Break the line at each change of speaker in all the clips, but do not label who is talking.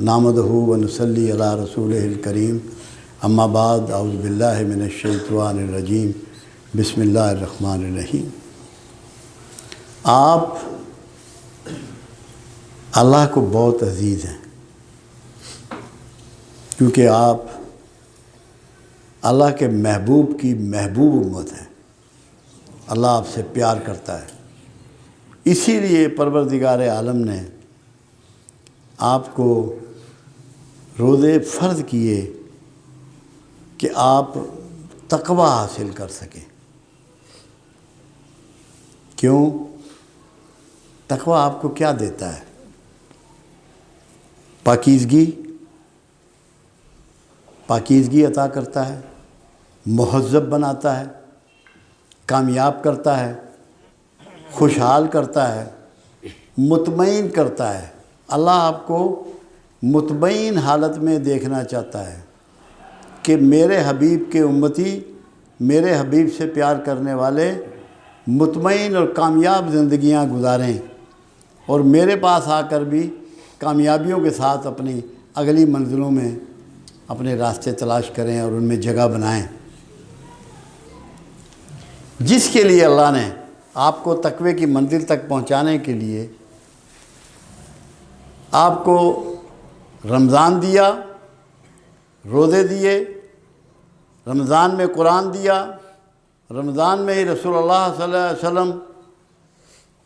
نحمدہ و نصلی علی رسولہ الکریم اما بعد اعوذ باللہ من الشیطان الرجیم بسم اللہ الرحمن الرحیم۔ آپ اللہ کو بہت عزیز ہیں کیونکہ آپ اللہ کے محبوب کی محبوب امت ہیں۔ اللہ آپ سے پیار کرتا ہے، اسی لیے پروردگار عالم نے آپ کو روزے فرض کیے کہ آپ تقوی حاصل کر سکیں۔ کیوں؟ تقوی آپ کو کیا دیتا ہے؟ پاکیزگی عطا کرتا ہے، مہذب بناتا ہے، کامیاب کرتا ہے، خوشحال کرتا ہے، مطمئن کرتا ہے۔ اللہ آپ کو مطمئن حالت میں دیکھنا چاہتا ہے کہ میرے حبیب کے امتی، میرے حبیب سے پیار کرنے والے مطمئن اور کامیاب زندگیاں گزاریں اور میرے پاس آ کر بھی کامیابیوں کے ساتھ اپنی اگلی منزلوں میں اپنے راستے تلاش کریں اور ان میں جگہ بنائیں، جس کے لیے اللہ نے آپ کو تقوی کی منزل تک پہنچانے کے لیے آپ کو رمضان دیا، روزے دیے، رمضان میں قرآن دیا، رمضان میں ہی رسول اللہ صلی اللہ علیہ وسلم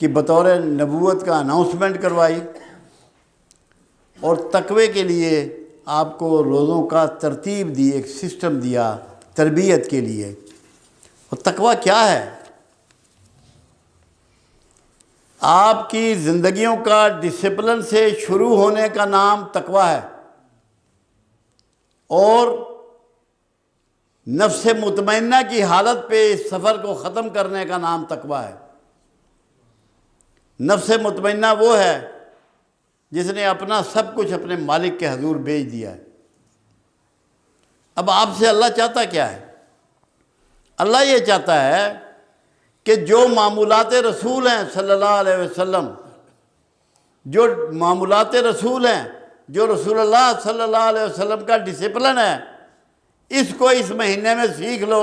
کی بطور نبوت کا اناؤنسمنٹ کروائی، اور تقوی کے لیے آپ کو روزوں کا ترتیب دی، ایک سسٹم دیا تربیت کے لیے۔ اور تقوی کیا ہے؟ آپ کی زندگیوں کا ڈسپلن سے شروع ہونے کا نام تقوی ہے، اور نفس مطمئنہ کی حالت پہ اس سفر کو ختم کرنے کا نام تقوی ہے۔ نفس مطمئنہ وہ ہے جس نے اپنا سب کچھ اپنے مالک کے حضور بیچ دیا ہے۔ اب آپ سے اللہ چاہتا کیا ہے؟ اللہ یہ چاہتا ہے کہ جو معمولات رسول ہیں صلی اللہ علیہ وسلم، جو معمولات رسول ہیں، جو رسول اللہ صلی اللہ علیہ وسلم کا ڈسپلن ہے، اس کو اس مہینے میں سیکھ لو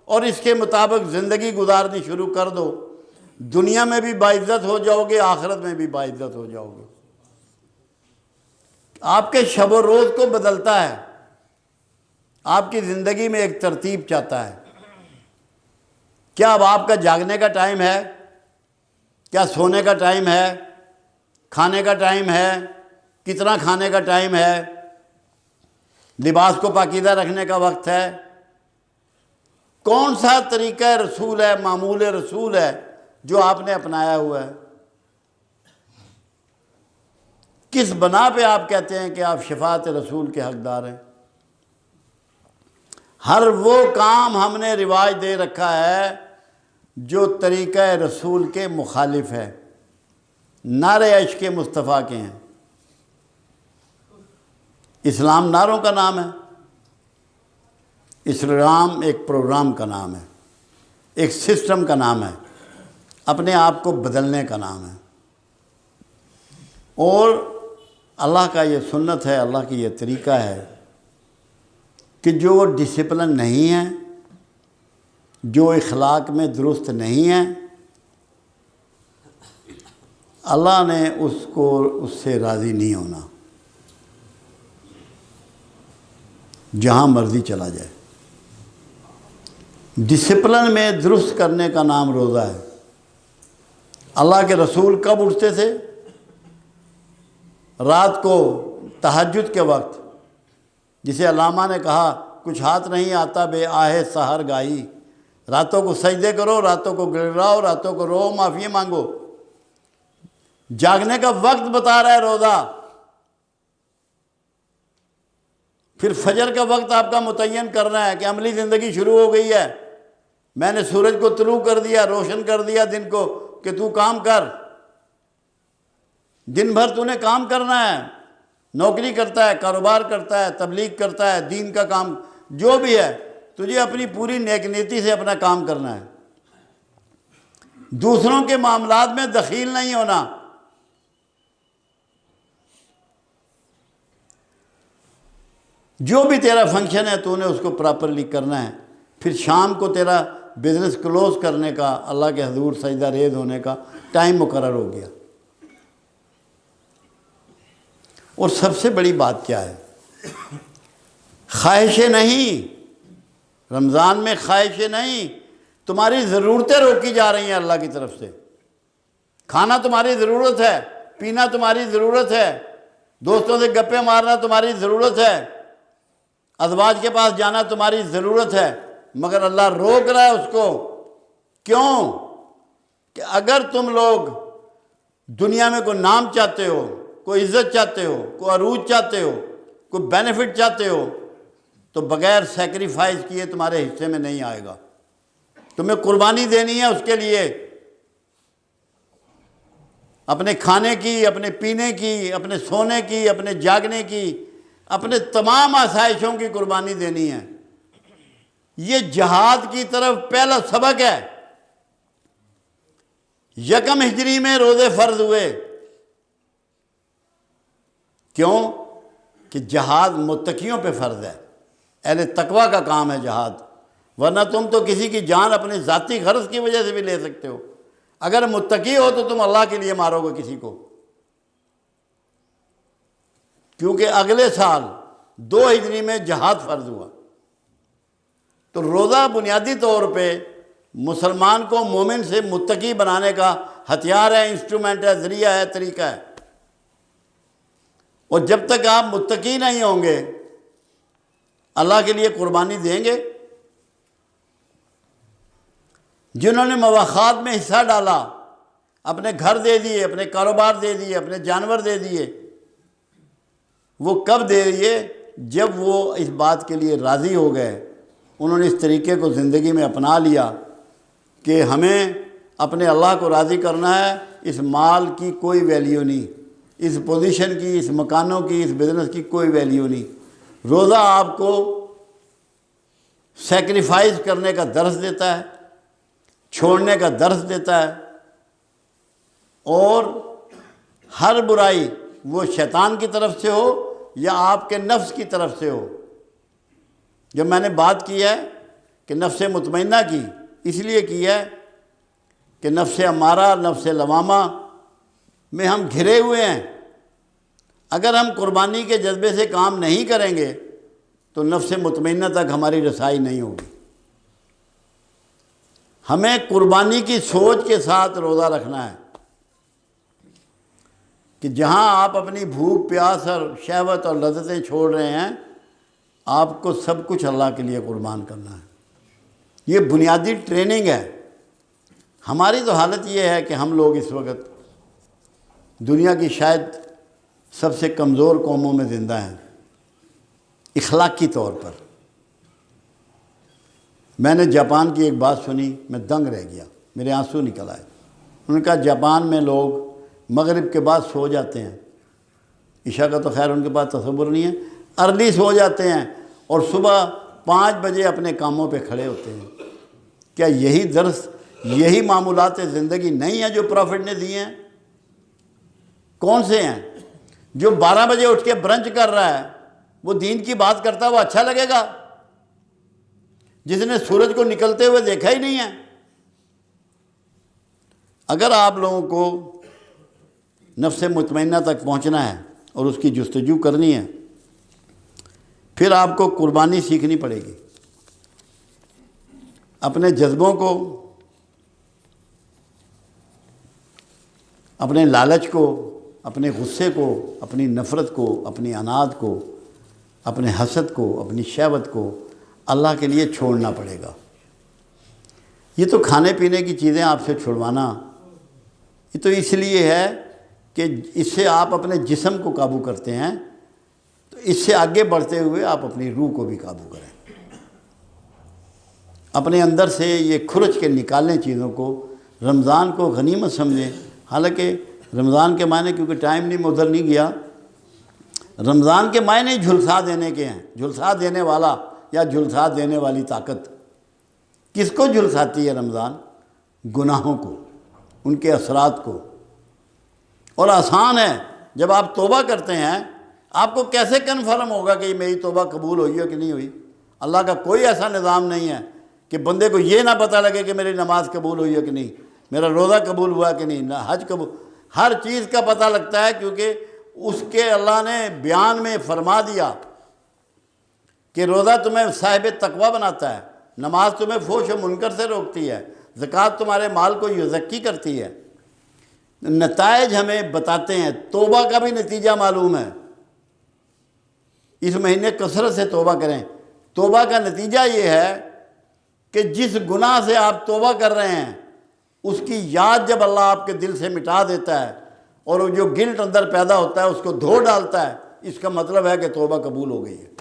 اور اس کے مطابق زندگی گزارنی شروع کر دو۔ دنیا میں بھی باعزت ہو جاؤ گے، آخرت میں بھی باعزت ہو جاؤ گے۔ آپ کے شب و روز کو بدلتا ہے، آپ کی زندگی میں ایک ترتیب چاہتا ہے۔ کیا اب آپ کا جاگنے کا ٹائم ہے؟ کیا سونے کا ٹائم ہے؟ کھانے کا ٹائم ہے؟ کتنا کھانے کا ٹائم ہے؟ لباس کو پاکیزہ رکھنے کا وقت ہے؟ کون سا طریقہ رسول ہے، معمول رسول ہے جو آپ نے اپنایا ہوا ہے؟ کس بنا پہ آپ کہتے ہیں کہ آپ شفاعت رسول کے حقدار ہیں؟ ہر وہ کام ہم نے رواج دے رکھا ہے جو طریقہ رسول کے مخالف ہے، نعرے عشق مصطفیٰ کے ہیں۔ اسلام نعروں کا نام ہے، اسلام ایک پروگرام کا نام ہے، ایک سسٹم کا نام ہے، اپنے آپ کو بدلنے کا نام ہے۔ اور اللہ کا یہ سنت ہے، اللہ کی یہ طریقہ ہے کہ جو ڈسپلن نہیں ہے، جو اخلاق میں درست نہیں ہے، اللہ نے اس سے راضی نہیں ہونا، جہاں مرضی چلا جائے۔ ڈسپلن میں درست کرنے کا نام روزہ ہے۔ اللہ کے رسول کب اٹھتے تھے؟ رات کو تہجد کے وقت، جسے علامہ نے کہا کچھ ہاتھ نہیں آتا بے آہ سحر گائی۔ راتوں کو سجدے کرو، راتوں کو گڑگڑاؤ، راتوں کو رو، معافی مانگو۔ جاگنے کا وقت بتا رہا ہے روزہ۔ پھر فجر کا وقت آپ کا متعین کرنا ہے کہ عملی زندگی شروع ہو گئی ہے، میں نے سورج کو طلوع کر دیا، روشن کر دیا دن کو، کہ تو کام کر۔ دن بھر تو نے کام کرنا ہے، نوکری کرتا ہے، کاروبار کرتا ہے، تبلیغ کرتا ہے، دین کا کام جو بھی ہے، تجھے اپنی پوری نیک نیتی سے اپنا کام کرنا ہے۔ دوسروں کے معاملات میں دخیل نہیں ہونا۔ جو بھی تیرا فنکشن ہے تو نے اس کو پراپرلی کرنا ہے. پھر شام کو تیرا بزنس کلوز کرنے کا، اللہ کے حضور سجدہ ریز ہونے کا ٹائم مقرر ہو گیا. اور سب سے بڑی بات کیا ہے؟ خواہشیں نہیں. رمضان میں خواہشیں نہیں، تمہاری ضرورتیں روکی جا رہی ہیں اللہ کی طرف سے. کھانا تمہاری ضرورت ہے، پینا تمہاری ضرورت ہے، دوستوں سے گپیں مارنا تمہاری ضرورت ہے، ازواج کے پاس جانا تمہاری ضرورت ہے، مگر اللہ روک رہا ہے اس کو. کیوں؟ کہ اگر تم لوگ دنیا میں کوئی نام چاہتے ہو، کوئی عزت چاہتے ہو، کوئی عروج چاہتے ہو، کوئی بینیفٹ چاہتے ہو، تو بغیر سیکریفائز کیے تمہارے حصے میں نہیں آئے گا. تمہیں قربانی دینی ہے اس کے لیے، اپنے کھانے کی، اپنے پینے کی، اپنے سونے کی، اپنے جاگنے کی، اپنے تمام آسائشوں کی قربانی دینی ہے. یہ جہاد کی طرف پہلا سبق ہے. 1 ہجری میں روزے فرض ہوئے. کیوں؟ کہ جہاد متقیوں پہ فرض ہے، اہل تقوی کا کام ہے جہاد. ورنہ تم تو کسی کی جان اپنی ذاتی غرض کی وجہ سے بھی لے سکتے ہو. اگر متقی ہو تو تم اللہ کے لیے مارو گے کسی کو. کیونکہ اگلے سال 2 ہجری میں جہاد فرض ہوا. تو روزہ بنیادی طور پہ مسلمان کو مومن سے متقی بنانے کا ہتھیار ہے، انسٹرومنٹ ہے، ذریعہ ہے، طریقہ ہے. اور جب تک آپ متقی نہیں ہوں گے اللہ کے لیے قربانی دیں گے. جنہوں نے مواخات میں حصہ ڈالا، اپنے گھر دے دیے، اپنے کاروبار دے دیے، اپنے جانور دے دیے، وہ کب دے دیے؟ جب وہ اس بات کے لیے راضی ہو گئے، انہوں نے اس طریقے کو زندگی میں اپنا لیا کہ ہمیں اپنے اللہ کو راضی کرنا ہے، اس مال کی کوئی ویلیو نہیں، اس پوزیشن کی، اس مکانوں کی، اس بزنس کی کوئی ویلیو نہیں. روزہ آپ کو سیکریفائز کرنے کا درس دیتا ہے، چھوڑنے کا درس دیتا ہے. اور ہر برائی وہ شیطان کی طرف سے ہو یا آپ کے نفس کی طرف سے ہو. جب میں نے بات کی ہے کہ نفس مطمئنہ کی، اس لیے کی ہے کہ نفس امارہ، نفس لوامہ میں ہم گھرے ہوئے ہیں. اگر ہم قربانی کے جذبے سے کام نہیں کریں گے تو نفس مطمئنہ تک ہماری رسائی نہیں ہوگی. ہمیں قربانی کی سوچ کے ساتھ روزہ رکھنا ہے کہ جہاں آپ اپنی بھوک پیاس اور شہوت اور لذتیں چھوڑ رہے ہیں، آپ کو سب کچھ اللہ کے لیے قربان کرنا ہے. یہ بنیادی ٹریننگ ہے. ہماری تو حالت یہ ہے کہ ہم لوگ اس وقت دنیا کی شاید سب سے کمزور قوموں میں زندہ ہیں اخلاقی طور پر. میں نے جاپان کی ایک بات سنی، میں دنگ رہ گیا، میرے آنسو نکل آئے. انہوں نے کہا جاپان میں لوگ مغرب کے بعد سو جاتے ہیں. عشاء کا تو خیر ان کے پاس تصور نہیں ہے، ارلی سو جاتے ہیں اور صبح 5 بجے اپنے کاموں پہ کھڑے ہوتے ہیں. کیا یہی درس، یہی معمولات زندگی نہیں ہیں جو پروفٹ نے دیے ہیں؟ کون سے ہیں؟ جو 12 بجے اٹھ کے برنچ کر رہا ہے وہ دین کی بات کرتا ہے، وہ اچھا لگے گا؟ جس نے سورج کو نکلتے ہوئے دیکھا ہی نہیں ہے. اگر آپ لوگوں کو نفس مطمئنہ تک پہنچنا ہے اور اس کی جستجو کرنی ہے، پھر آپ کو قربانی سیکھنی پڑے گی. اپنے جذبوں کو، اپنے لالچ کو، اپنے غصے کو، اپنی نفرت کو، اپنی عناد کو، اپنے حسد کو، اپنی شہوت کو اللہ کے لیے چھوڑنا پڑے گا. یہ تو کھانے پینے کی چیزیں آپ سے چھڑوانا، یہ تو اس لیے ہے کہ اس سے آپ اپنے جسم کو قابو کرتے ہیں، تو اس سے آگے بڑھتے ہوئے آپ اپنی روح کو بھی قابو کریں. اپنے اندر سے یہ کھرچ کے نکالیں چیزوں کو. رمضان کو غنیمت سمجھیں. حالانکہ رمضان کے معنی، کیونکہ ٹائم نہیں، میں ادھر نہیں گیا، رمضان کے معنی جھلسا دینے کے ہیں. جھلسا دینے والا یا جھلسا دینے والی طاقت کس کو جھلساتی ہے؟ رمضان گناہوں کو، ان کے اثرات کو. اور آسان ہے، جب آپ توبہ کرتے ہیں، آپ کو کیسے کنفرم ہوگا کہ یہ میری توبہ قبول ہوئی ہے کہ نہیں ہوئی؟ اللہ کا کوئی ایسا نظام نہیں ہے کہ بندے کو یہ نہ پتہ لگے کہ میری نماز قبول ہوئی ہے کہ نہیں، میرا روزہ قبول ہوا کہ نہیں، نہ حج قبول، ہر چیز کا پتہ لگتا ہے، کیونکہ اس کے اللہ نے بیان میں فرما دیا کہ روزہ تمہیں صاحب تقوی بناتا ہے، نماز تمہیں فحش و منکر سے روکتی ہے، زکوٰۃ تمہارے مال کو یزکی کرتی ہے۔ نتائج ہمیں بتاتے ہیں، توبہ کا بھی نتیجہ معلوم ہے۔ اس مہینے کثرت سے توبہ کریں۔ توبہ کا نتیجہ یہ ہے کہ جس گناہ سے آپ توبہ کر رہے ہیں اس کی یاد جب اللہ آپ کے دل سے مٹا دیتا ہے اور وہ جو گلٹ اندر پیدا ہوتا ہے اس کو دھو ڈالتا ہے، اس کا مطلب ہے کہ توبہ قبول ہو گئی ہے۔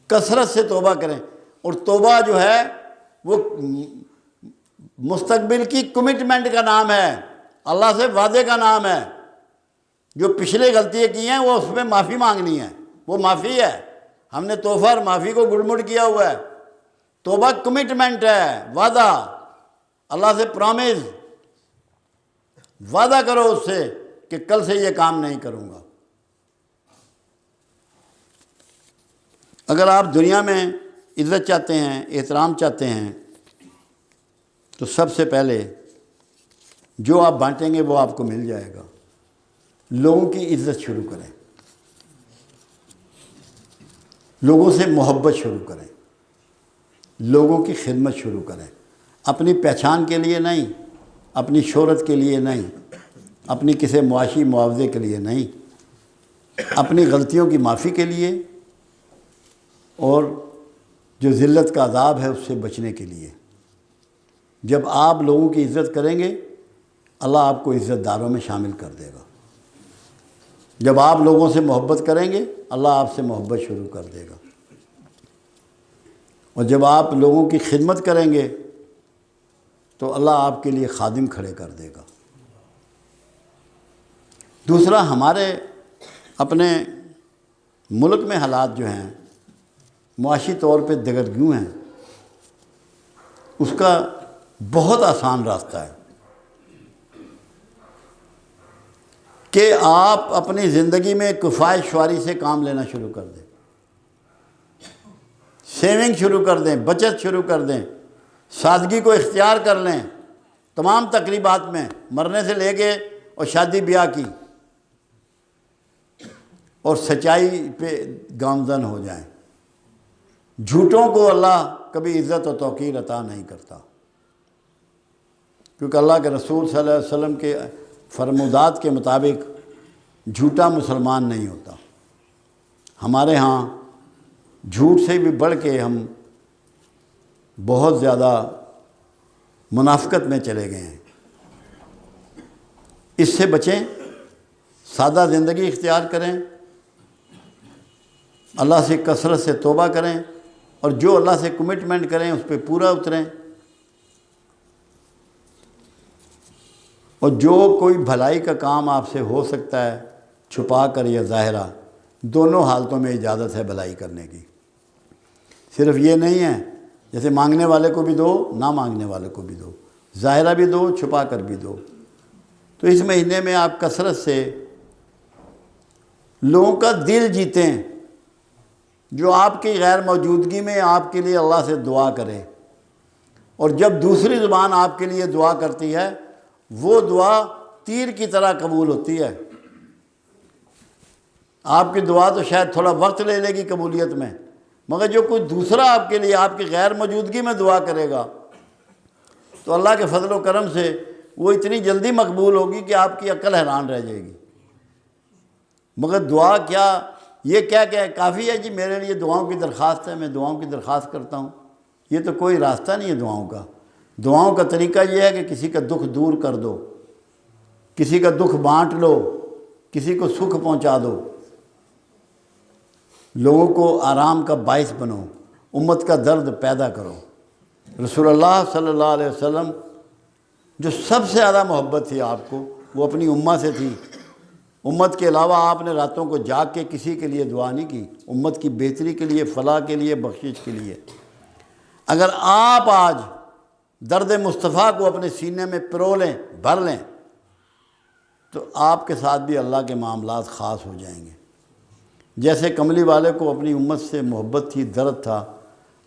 کثرت سے توبہ کریں، اور توبہ جو ہے وہ مستقبل کی کمٹمنٹ کا نام ہے، اللہ سے وعدے کا نام ہے۔ جو پچھلے غلطیاں کی ہیں وہ اس میں معافی مانگنی ہے، وہ معافی ہے۔ ہم نے توبہ اور معافی کو گڑمڑ کیا ہوا ہے۔ توبہ کمٹمنٹ ہے، وعدہ، اللہ سے پرامز، وعدہ کرو اس سے کہ کل سے یہ کام نہیں کروں گا۔ اگر آپ دنیا میں عزت چاہتے ہیں، احترام چاہتے ہیں، تو سب سے پہلے جو آپ بانٹیں گے وہ آپ کو مل جائے گا۔ لوگوں کی عزت شروع کریں، لوگوں سے محبت شروع کریں، لوگوں کی خدمت شروع کریں، اپنی پہچان کے لیے نہیں، اپنی شہرت کے لیے نہیں، اپنی کسی معاشی معاوضے کے لیے نہیں، اپنی غلطیوں کی معافی کے لیے اور جو ذلت کا عذاب ہے اس سے بچنے کے لیے۔ جب آپ لوگوں کی عزت کریں گے اللہ آپ کو عزت داروں میں شامل کر دے گا۔ جب آپ لوگوں سے محبت کریں گے اللہ آپ سے محبت شروع کر دے گا، اور جب آپ لوگوں کی خدمت کریں گے تو اللہ آپ کے لیے خادم کھڑے کر دے گا۔ دوسرا، ہمارے اپنے ملک میں حالات جو ہیں معاشی طور پہ دگرگوں ہیں، اس کا بہت آسان راستہ ہے کہ آپ اپنی زندگی میں کفایت شواری سے کام لینا شروع کر دیں، سیونگ شروع کر دیں، بچت شروع کر دیں، سادگی کو اختیار کر لیں تمام تقریبات میں، مرنے سے لے کے اور شادی بیاہ کی، اور سچائی پہ گامزن ہو جائیں۔ جھوٹوں کو اللہ کبھی عزت و توقیر عطا نہیں کرتا، کیونکہ اللہ کے رسول صلی اللہ علیہ وسلم کے فرمودات کے مطابق جھوٹا مسلمان نہیں ہوتا۔ ہمارے ہاں جھوٹ سے بھی بڑھ کے ہم بہت زیادہ منافقت میں چلے گئے ہیں۔ اس سے بچیں، سادہ زندگی اختیار کریں، اللہ سے کثرت سے توبہ کریں، اور جو اللہ سے کمٹمنٹ کریں اس پہ پورا اتریں، اور جو کوئی بھلائی کا کام آپ سے ہو سکتا ہے چھپا کر یا ظاہرہ، دونوں حالتوں میں اجازت ہے بھلائی کرنے کی۔ صرف یہ نہیں ہے جیسے مانگنے والے کو بھی دو، نہ مانگنے والے کو بھی دو، ظاہرہ بھی دو، چھپا کر بھی دو۔ تو اس مہینے میں آپ کثرت سے لوگوں کا دل جیتیں، جو آپ کی غیر موجودگی میں آپ کے لیے اللہ سے دعا کرے، اور جب دوسری زبان آپ کے لیے دعا کرتی ہے وہ دعا تیر کی طرح قبول ہوتی ہے۔ آپ کی دعا تو شاید تھوڑا وقت لے لے گی قبولیت میں، مگر جو کوئی دوسرا آپ کے لیے آپ کی غیر موجودگی میں دعا کرے گا تو اللہ کے فضل و کرم سے وہ اتنی جلدی مقبول ہوگی کہ آپ کی عقل حیران رہ جائے گی۔ مگر دعا کیا یہ کیا کہ کافی ہے جی میرے لیے دعاؤں کی درخواست ہے، میں دعاؤں کی درخواست کرتا ہوں، یہ تو کوئی راستہ نہیں ہے دعاؤں کا۔ دعاؤں کا طریقہ یہ ہے کہ کسی کا دکھ دور کر دو، کسی کا دکھ بانٹ لو، کسی کو سکھ پہنچا دو، لوگوں کو آرام کا باعث بنو، امت کا درد پیدا کرو۔ رسول اللہ صلی اللہ علیہ وسلم جو سب سے زیادہ محبت تھی آپ کو وہ اپنی امت سے تھی۔ امت کے علاوہ آپ نے راتوں کو جاگ کے کسی کے لیے دعا نہیں کی، امت کی بہتری کے لیے، فلاح کے لیے، بخشش کے لیے۔ اگر آپ آج درد مصطفیٰ کو اپنے سینے میں پرو لیں، بھر لیں، تو آپ کے ساتھ بھی اللہ کے معاملات خاص ہو جائیں گے۔ جیسے کملی والے کو اپنی امت سے محبت تھی، درد تھا،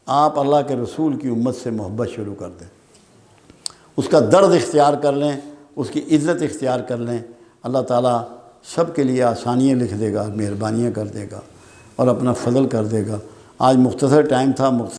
آپ اللہ کے رسول کی امت سے محبت شروع کر دیں، اس کا درد اختیار کر لیں، اس کی عزت اختیار کر لیں، اللہ تعالیٰ سب کے لیے آسانیاں لکھ دے گا، مہربانیاں کر دے گا اور اپنا فضل کر دے گا۔ آج مختصر ٹائم تھا،